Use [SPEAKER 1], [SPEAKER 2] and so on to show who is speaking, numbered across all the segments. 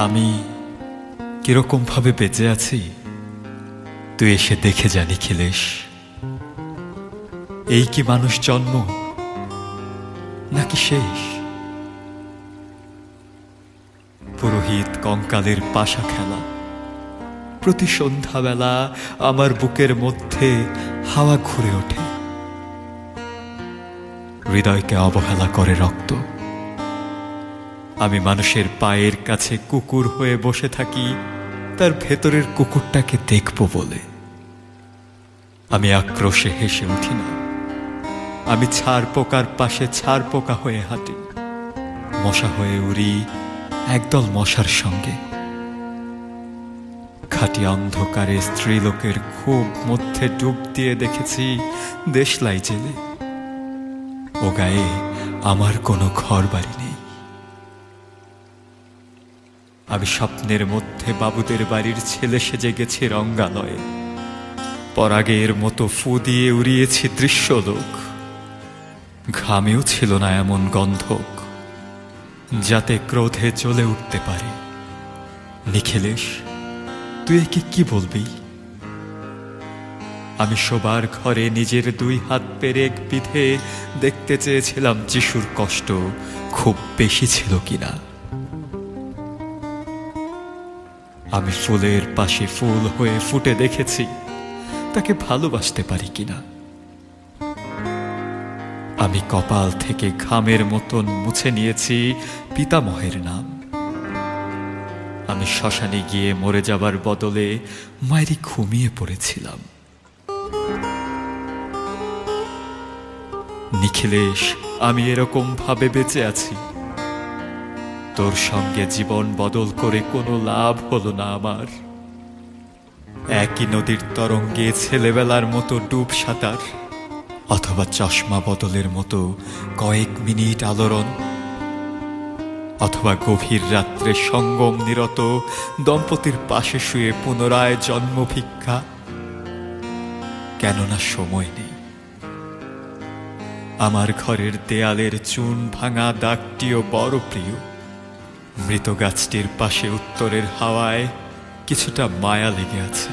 [SPEAKER 1] আমি কিরকম ভাবে বেঁচে আছি তুই এসে দেখে যা নিখিলেশ। এই কি মানুষ জন্ম নাকি শেষ? পুরোহিত কঙ্কালের পাশা খেলা, প্রতি সন্ধ্যাবেলা আমার বুকের মধ্যে হাওয়া ঘুরে ওঠে। হৃদয়কে অবহেলা করে রক্ত। আমি মানুষের পায়ের কাছে কুকুর হয়ে বসে থাকি তার ভেতরের কুকুরটাকে দেখব বলে। আমি আক্রোশে হেসে উঠি না। আমি ছাড় পোকার পাশে ছাড় পোকা হয়ে হাঁটি, মশা হয়ে উড়ি একদল মশার সঙ্গে। খাঁটি অন্ধকারে স্ত্রীলোকের খুব মধ্যে ডুব দিয়ে দেখেছি দেশলাই জেলে। ও গায়ে আমার কোনো ঘর বাড়ি নেই। আমি স্বপ্নের মধ্যে বাবুদের বাড়ির ছেলে সেজে গেছি রঙ্গালয়ে। পরাগের মতো ফু দিয়ে উড়িয়েছি দৃশ্যলোক। ঘামেও ছিল না এমন গন্ধক যাতে ক্রোধে জ্বলে উঠতে পারে। নিখিলেশ, তুই একে কি বলবি? আমি শোবার ঘরে নিজের দুই হাত পেরেক বিধে দেখতে চেয়েছিলাম যিশুর কষ্ট খুব বেশি ছিল কিনা। আমি ফুলের পাশে ফুল হয়ে ফুটে দেখেছি তাকে ভালোবাসতে পারি কিনা। আমি কপাল থেকে ঘামের মতন মুছে নিয়েছি পিতামহের নাম। আমি শ্মশানে গিয়ে মরে যাবার বদলে মায়েরই ঘুমিয়ে পড়েছিলাম। নিখিলেশ, আমি এরকম ভাবে বেঁচে আছি। তোর সঙ্গে জীবন বদল করে কোনো লাভ হলো না আমার। একই নদীর তরঙ্গে ছেলেবেলার মতো ডুব সাঁতার, অথবা চশমা বদলের মতো কয়েক মিনিট আলোড়ন, অথবা গভীর রাত্রে সঙ্গম নিরত দম্পতির পাশে শুয়ে পুনরায় জন্ম ভিক্ষা। কেননা সময় নেই। আমার ঘরের দেয়ালের চুন ভাঙা দাগটিও বড় প্রিয়। মৃত গাছটির পাশে উত্তরের হাওয়ায় কিছুটা মায়া লেগে আছে।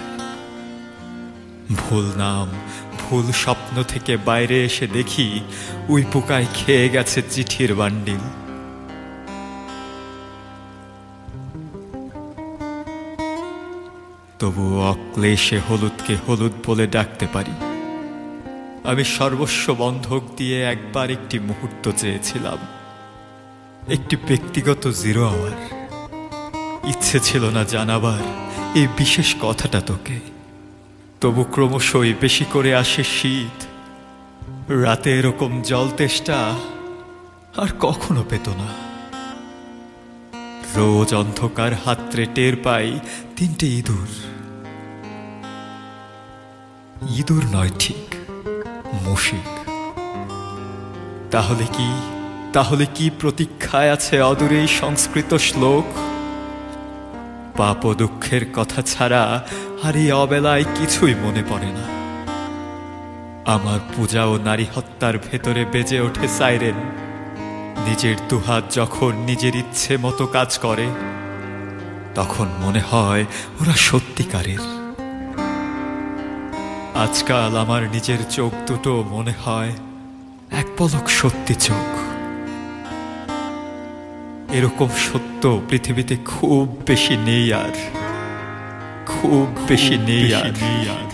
[SPEAKER 1] ভুল নাম, ভুল স্বপ্ন থেকে বাইরে এসে দেখি উই পোকায় খেয়ে গেছে চিঠির বান্ডিল। তবুও অক্লেশে হলুদকে হলুদ বলে ডাকতে পারি। আমি সর্বস্ব বন্ধক দিয়ে একবার একটি মুহূর্ত চেয়েছিলাম, একটি ব্যক্তিগত 0 আওয়ার। ইচ্ছে ছিল না জানাবার এই বিশেষ কথাটা তোকে। তবু ক্রমশই বেশি করে আসে শীত। রাতে এরকম জল তেষ্টা আর কখনো পেত না। রোজ অন্ধকার হাতড়ে টের পাই 3টে ইঁদুর। ইঁদুর নয় ঠিক, মুশিক। তাহলে কি প্রতীক্ষায় আছে অদূরেই সংস্কৃত শ্লোক? পাপ ও দুঃখের কথা ছাড়া আর এই অবেলায় কিছুই মনে পড়ে না। আমার পূজা ও নারী হত্যার ভেতরে বেজে ওঠে সাইরেন। নিজের দুহাত যখন নিজের ইচ্ছে মতো কাজ করে তখন মনে হয় ওরা সত্যিকারের। আজকাল আমার নিজের চোখ দুটো মনে হয় এক পলক সত্যি চোখ। এরকম সত্য পৃথিবীতে খুব বেশি নেই আর, খুব বেশি নেই আর।